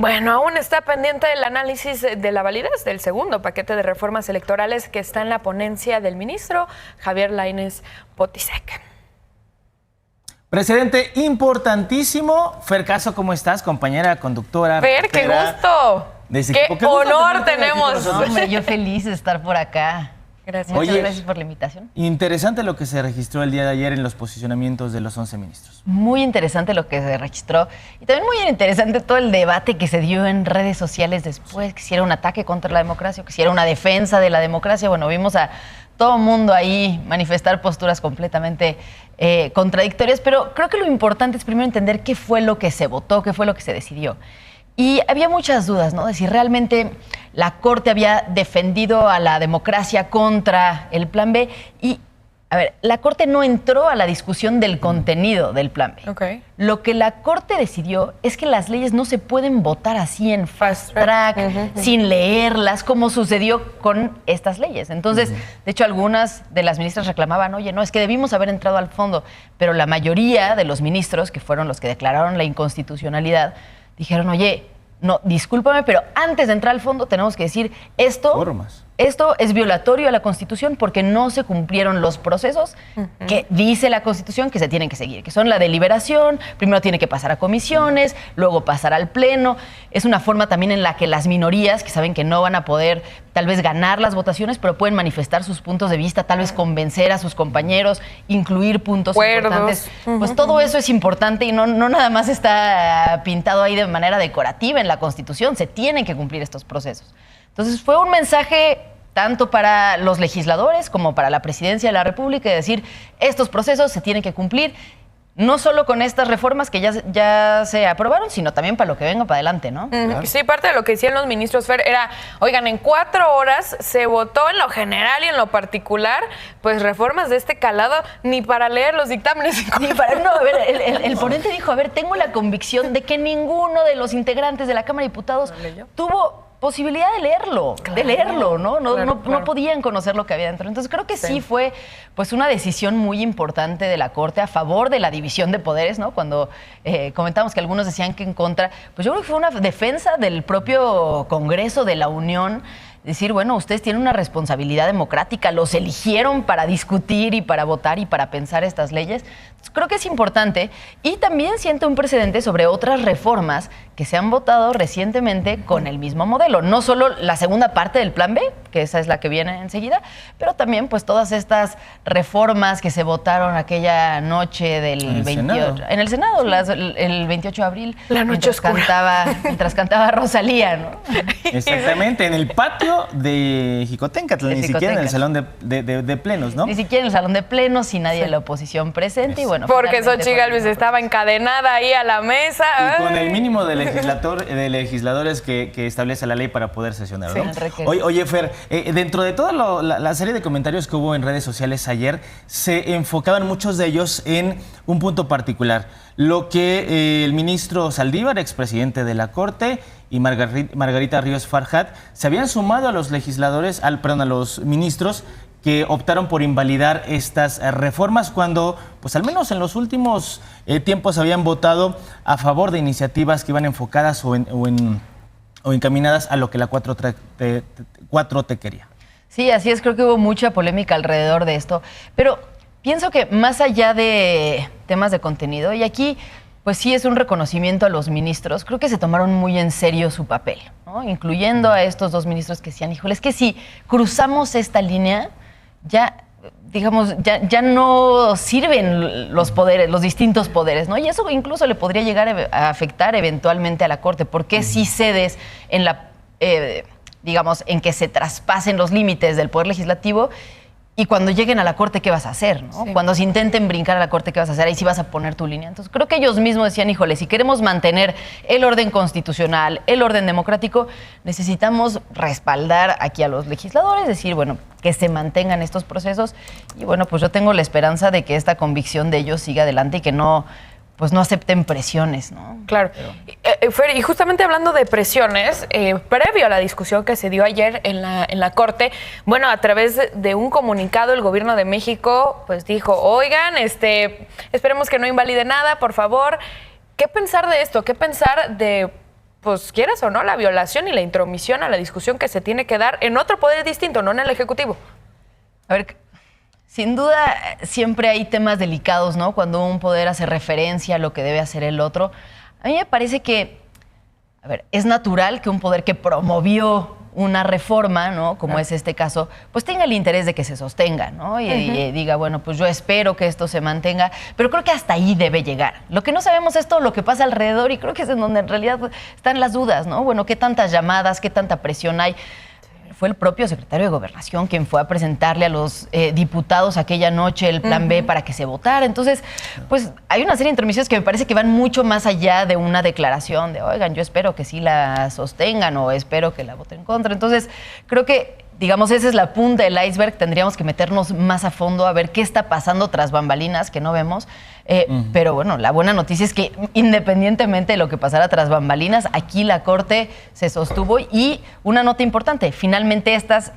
Bueno, aún está pendiente el análisis de la validez del segundo paquete de reformas electorales que está en la ponencia del ministro Javier Lainez Potisek. Precedente importantísimo. Fer Caso, ¿cómo estás, compañera conductora? Fer, qué gusto. Qué honor tenemos. No, hombre, yo feliz de estar por acá. Gracias. Muchas gracias por la invitación. Interesante lo que se registró el día de ayer en los posicionamientos de los 11 ministros. Muy interesante lo que se registró y también muy interesante todo el debate que se dio en redes sociales después, que si era un ataque contra la democracia, que si era una defensa de la democracia. Bueno, vimos a todo el mundo ahí manifestar posturas completamente contradictorias, pero creo que lo importante es primero entender qué fue lo que se votó, qué fue lo que se decidió. Y había muchas dudas, ¿no? De si realmente la Corte había defendido a la democracia contra el Plan B. Y, a ver, la Corte no entró a la discusión del contenido del Plan B. Okay. Lo que la Corte decidió es que las leyes no se pueden votar así en fast track, sin leerlas, como sucedió con estas leyes. Entonces, de hecho, algunas de las ministras reclamaban, oye, no, es que debimos haber entrado al fondo. Pero la mayoría de los ministros, que fueron los que declararon la inconstitucionalidad, dijeron, oye, no, discúlpame, pero antes de entrar al fondo tenemos que decir esto es violatorio a la Constitución porque no se cumplieron los procesos que dice la Constitución que se tienen que seguir, que son la deliberación, primero tiene que pasar a comisiones, luego pasar al Pleno. Es una forma también en la que las minorías, que saben que no van a poder tal vez ganar las votaciones, pero pueden manifestar sus puntos de vista, tal vez convencer a sus compañeros, incluir puntos importantes. Pues todo eso es importante y no nada más está pintado ahí de manera decorativa en la Constitución, se tienen que cumplir estos procesos. Entonces fue un mensaje tanto para los legisladores como para la presidencia de la República de decir, estos procesos se tienen que cumplir, no solo con estas reformas que ya se aprobaron, sino también para lo que venga para adelante, ¿no? Claro. Sí, parte de lo que decían los ministros, Fer, era, oigan, en 4 horas se votó en lo general y en lo particular, pues reformas de este calado, ni para leer los dictámenes. Ni para, no, a ver, el ponente dijo, a ver, tengo la convicción de que ninguno de los integrantes de la Cámara de Diputados tuvo posibilidad de leerlo, ¿no? No podían conocer lo que había dentro. Entonces creo que sí fue pues una decisión muy importante de la Corte a favor de la división de poderes, ¿no? Cuando comentamos que algunos decían que en contra, pues yo creo que fue una defensa del propio Congreso de la Unión. Decir, bueno, ustedes tienen una responsabilidad democrática, los eligieron para discutir y para votar y para pensar estas leyes. Entonces, creo que es importante y también siente un precedente sobre otras reformas que se han votado recientemente con el mismo modelo. No solo la segunda parte del Plan B, que esa es la que viene enseguida, pero también pues todas estas reformas que se votaron aquella noche del 28... En el Senado, el 28 de abril. La noche oscura. Mientras cantaba Rosalía, ¿no? Exactamente, en el patio de Jicoténcatl, ni siquiera en el salón de plenos, ¿no? Ni siquiera en el salón de plenos y nadie de la oposición presente. Y bueno, porque Xochitl Gálvez estaba encadenada ahí a la mesa. Y con el mínimo de legisladores que establece la ley para poder sesionar, ¿no? Sí, oye, Fer, dentro de toda la serie de comentarios que hubo en redes sociales ayer, se enfocaban muchos de ellos en un punto particular. Lo que el ministro Saldívar, expresidente de la Corte, y Margarita Ríos Farjat se habían sumado a los legisladores, a los ministros que optaron por invalidar estas reformas cuando, pues al menos en los últimos tiempos habían votado a favor de iniciativas que iban enfocadas o encaminadas a lo que la 4T quería. Sí, así es, creo que hubo mucha polémica alrededor de esto, pero pienso que más allá de temas de contenido, y aquí pues sí es un reconocimiento a los ministros, creo que se tomaron muy en serio su papel, ¿no? Incluyendo a estos 2 ministros que decían, híjole, es que si cruzamos esta línea, ya, digamos, ya no sirven los poderes, los distintos poderes, ¿no? Y eso incluso le podría llegar a afectar eventualmente a la Corte, porque si cedes en digamos, en que se traspasen los límites del Poder Legislativo. Y cuando lleguen a la Corte, ¿qué vas a hacer? ¿No? Sí. Cuando se intenten brincar a la Corte, ¿qué vas a hacer? Ahí sí vas a poner tu línea. Entonces, creo que ellos mismos decían, híjole, si queremos mantener el orden constitucional, el orden democrático, necesitamos respaldar aquí a los legisladores, decir, bueno, que se mantengan estos procesos. Y bueno, pues yo tengo la esperanza de que esta convicción de ellos siga adelante y que no acepten presiones, ¿no? Claro. Fer, y justamente hablando de presiones, previo a la discusión que se dio ayer en la Corte, bueno, a través de un comunicado, el Gobierno de México pues dijo, oigan, esperemos que no invalide nada, por favor. ¿Qué pensar de esto? ¿Qué pensar de pues quieras o no, la violación y la intromisión a la discusión que se tiene que dar en otro poder distinto, no en el Ejecutivo. A ver, sin duda siempre hay temas delicados, ¿no? Cuando un poder hace referencia a lo que debe hacer el otro. A mí me parece que, a ver, es natural que un poder que promovió una reforma, ¿no? Como es este caso, pues tenga el interés de que se sostenga, ¿no? Y diga, bueno, pues yo espero que esto se mantenga, pero creo que hasta ahí debe llegar. Lo que no sabemos es todo lo que pasa alrededor y creo que es en donde en realidad están las dudas, ¿no? Bueno, ¿qué tantas llamadas, qué tanta presión hay? Fue el propio secretario de Gobernación quien fue a presentarle a los diputados aquella noche el plan B para que se votara. Entonces, pues hay una serie de intromisiones que me parece que van mucho más allá de una declaración de, oigan, yo espero que sí la sostengan o espero que la voten en contra. Entonces, creo que, digamos, esa es la punta del iceberg. Tendríamos que meternos más a fondo a ver qué está pasando tras bambalinas que no vemos. Pero bueno, la buena noticia es que independientemente de lo que pasara tras bambalinas, aquí la Corte se sostuvo y una nota importante, finalmente estas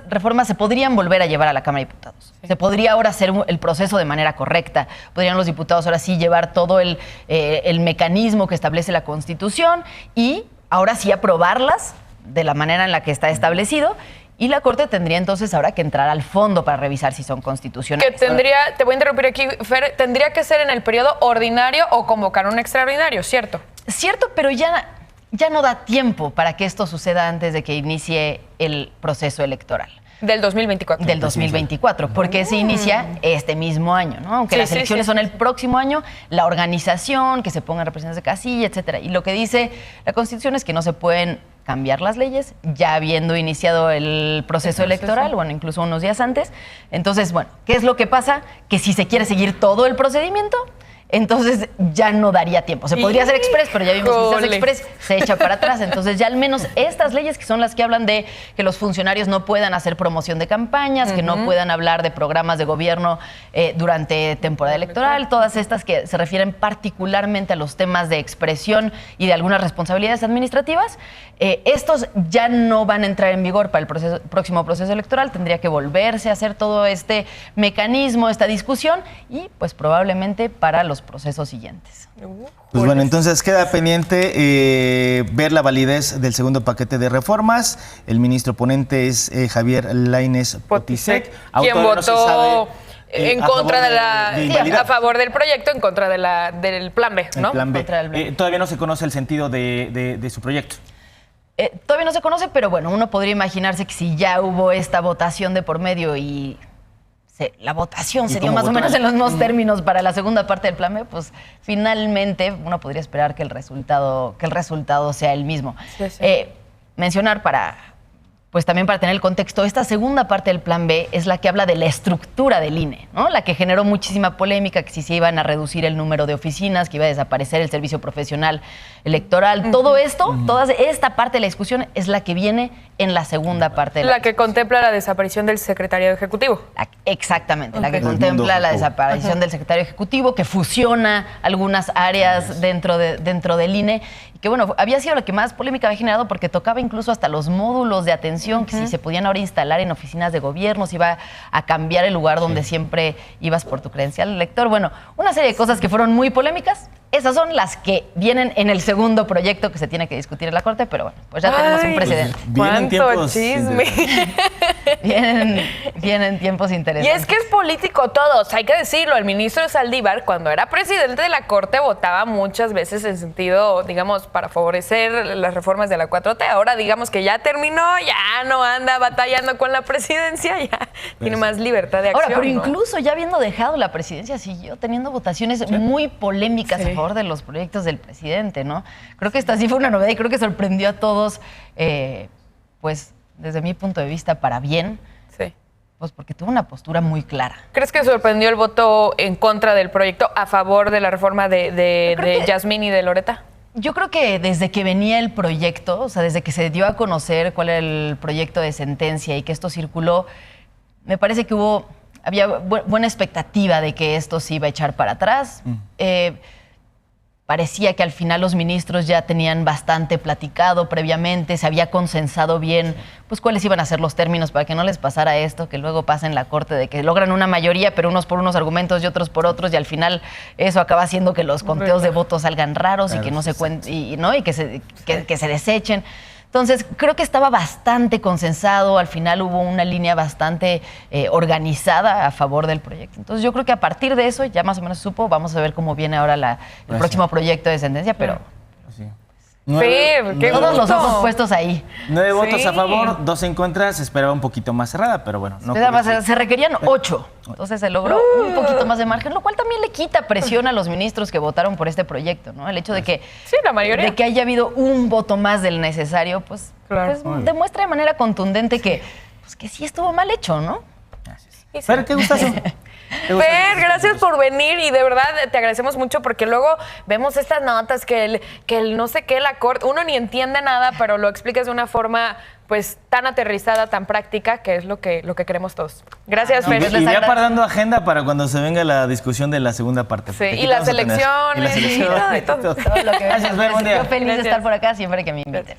reformas se podrían volver a llevar a la Cámara de Diputados. Sí. Se podría ahora hacer el proceso de manera correcta. Podrían los diputados ahora sí llevar todo el mecanismo que establece la Constitución y ahora sí aprobarlas de la manera en la que está establecido. Y la Corte tendría entonces ahora que entrar al fondo para revisar si son constitucionales. Que tendría, te voy a interrumpir aquí, Fer, tendría que ser en el periodo ordinario o convocar un extraordinario, ¿cierto? Cierto, pero ya no da tiempo para que esto suceda antes de que inicie el proceso electoral. Del 2024. Del 2024, porque se inicia este mismo año, ¿no? Aunque las elecciones son el próximo año, la organización, que se pongan representantes de casilla, etcétera. Y lo que dice la Constitución es que no se pueden cambiar las leyes, ya habiendo iniciado el proceso electoral, bueno, incluso unos días antes. Entonces, bueno, ¿qué es lo que pasa? Que si se quiere seguir todo el procedimiento, entonces ya no daría tiempo. Se podría hacer express, pero ya vimos que si se hace express se echa para atrás. Entonces ya al menos estas leyes que son las que hablan de que los funcionarios no puedan hacer promoción de campañas, que no puedan hablar de programas de gobierno durante temporada electoral, todas estas que se refieren particularmente a los temas de expresión y de algunas responsabilidades administrativas, estos ya no van a entrar en vigor para el próximo proceso electoral. Tendría que volverse a hacer todo este mecanismo, esta discusión y pues probablemente para los procesos siguientes. Pues bueno, entonces queda pendiente ver la validez del segundo paquete de reformas. El ministro ponente es Javier Lainez Potisek, quien votó en contra a favor del proyecto, en contra del plan B, ¿no? El plan B. Todavía no se conoce el sentido de su proyecto. Todavía no se conoce, pero bueno, uno podría imaginarse que si ya hubo esta votación de por medio y la votación se dio más o menos en los mismos términos para la segunda parte del plan B, pues finalmente uno podría esperar que el resultado sea el mismo. Mencionar pues también para tener el contexto, esta segunda parte del plan B es la que habla de la estructura del INE, ¿no? La que generó muchísima polémica, que si se iban a reducir el número de oficinas, que iba a desaparecer el servicio profesional electoral. Todo esto, toda esta parte de la discusión es la que viene en la segunda parte. La que contempla la desaparición del secretario ejecutivo. Exactamente, la que contempla la desaparición del secretario ejecutivo, que fusiona algunas áreas dentro del INE, y que bueno, había sido la que más polémica había generado porque tocaba incluso hasta los módulos de atención, que si se podían ahora instalar en oficinas de gobierno, se iba a cambiar el lugar donde siempre ibas por tu credencial de lector. Bueno, una serie de cosas que fueron muy polémicas. Esas son las que vienen en el segundo proyecto que se tiene que discutir en la Corte, pero bueno, pues ya tenemos un precedente. ¡Cuánto chisme! Vienen tiempos interesantes. Y es que es político todos, hay que decirlo. El ministro Saldívar, cuando era presidente de la Corte, votaba muchas veces en sentido, digamos, para favorecer las reformas de la 4T. Ahora, digamos que ya terminó, ya no anda batallando con la presidencia, ya tiene más libertad de acción. Ahora, pero incluso ya habiendo dejado la presidencia, siguió teniendo votaciones muy polémicas a favor de los proyectos del presidente, ¿no? Creo que esta sí fue una novedad y creo que sorprendió a todos, pues desde mi punto de vista, para bien. Sí. Pues porque tuvo una postura muy clara. ¿Crees que sorprendió el voto en contra del proyecto a favor de la reforma de Yasmín y de Loretta? Yo creo que desde que venía el proyecto, o sea, desde que se dio a conocer cuál era el proyecto de sentencia y que esto circuló, me parece que había buena expectativa de que esto se iba a echar para atrás. parecía que al final los ministros ya tenían bastante platicado previamente, se había consensado bien pues cuáles iban a ser los términos para que no les pasara esto, que luego pasa en la Corte de que logran una mayoría, pero unos por unos argumentos y otros por otros, y al final eso acaba haciendo que los conteos de votos salgan raros y que no se cuenten, y que se desechen. Entonces, creo que estaba bastante consensado, al final hubo una línea bastante organizada a favor del proyecto. Entonces, yo creo que a partir de eso ya más o menos supo, vamos a ver cómo viene ahora el próximo proyecto de sentencia, pero... Sí. Todos los ojos puestos ahí. 9 votos a favor, 2 en contra, se esperaba un poquito más cerrada, pero bueno. No se requerían 8, entonces se logró un poquito más de margen, lo cual también le quita presión a los ministros que votaron por este proyecto, ¿no? El hecho de que, la mayoría. De que haya habido un voto más del necesario, pues demuestra de manera contundente que sí estuvo mal hecho, ¿no? Pero qué gustazo. Fer, gracias por venir y de verdad te agradecemos mucho porque luego vemos estas notas que el no sé qué, la corte, uno ni entiende nada, pero lo explicas de una forma pues tan aterrizada, tan práctica, que es lo que queremos todos. Gracias, Fer. Y ya dando agenda para cuando se venga la discusión de la segunda parte. Sí, y las elecciones. Y todo. Todo lo que Gracias, Fer, buen día. Yo feliz de estar por acá siempre que me inviten.